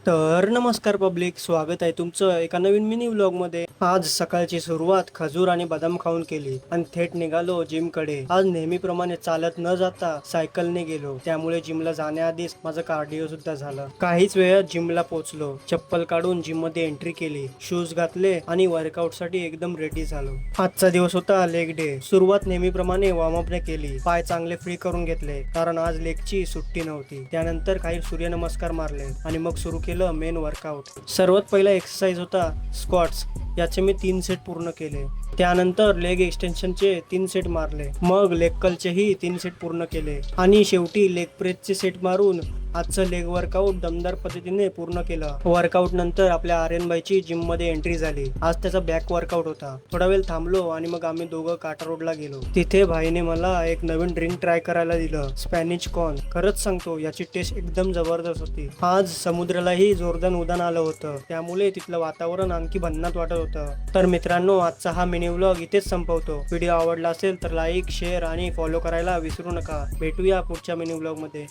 तर नमस्कार पब्लिक, स्वागत आहे तुमचं एका नवीन मिनी व्लॉग मध्ये। आज सकाळची सुरुवात खजूर आणि बदाम खाऊन केली आणि थेट निघालो जिम कडे। आज नेहमीप्रमाणे चालत न जाता सायकलने गेलो, त्यामुळे जिमला जाण्याआधीच माझं कार्डिओ सुद्धा झालं। काहीच वेळात जिमला पोहोचलो, चप्पल काढून जिम मध्ये एंट्री केली, शूज घातले आणि वर्कआउट साठी एकदम रेडी झालो। आजचा दिवस होता लेग डे। सुरुवात नेहमीप्रमाणे वॉर्मअप ने केली, पाय चांगले फ्री करून घेतले कारण आज लेगची सुट्टी नव्हती। त्यानंतर काही सूर्यनमस्कार मारले आणि मग सुरू केलं मेन वर्कआउट। सर्वात पहिला एक्सरसाइज होता स्क्वॉट्स, याचे मी 3 सेट पूर्ण केले। त्यानंतर लेग एक्सटेन्शनचे 3 सेट मारले, मग लेग कर्लचेही 3 सेट पूर्ण केले आणि शेवटी लेग प्रेसचे सेट मारून आजचं लेग वर्कआउट दमदार पद्धतीने पूर्ण केलं। वर्कआउट नंतर आपल्या आर्यन भाईची जिम मध्ये एंट्री झाली। आज त्याचा बॅक वर्कआउट होता। थोडा वेळ थांबलो आणि मग आम्ही दोघं काटा रोडला गेलो। तिथे भाईने मला एक नवीन ड्रिंक ट्राय करायला दिलं, स्पॅनिश कॉर्न। खरंच सांगतो, याची टेस्ट एकदम जबरदस्त होती। आज समुद्रालाही जोरदार उधाण आलं होतं, त्यामुळे तिथलं वातावरण आणखी भन्नाट वाटत होतं। तर मित्रांनो, आजचा हा मिनी व्लॉग इथेच संपवतो। व्हिडिओ आवडला असेल तर लाईक, शेअर आणि फॉलो करायला विसरू नका। भेटूया पुढच्या मिनी व्लॉग मध्ये।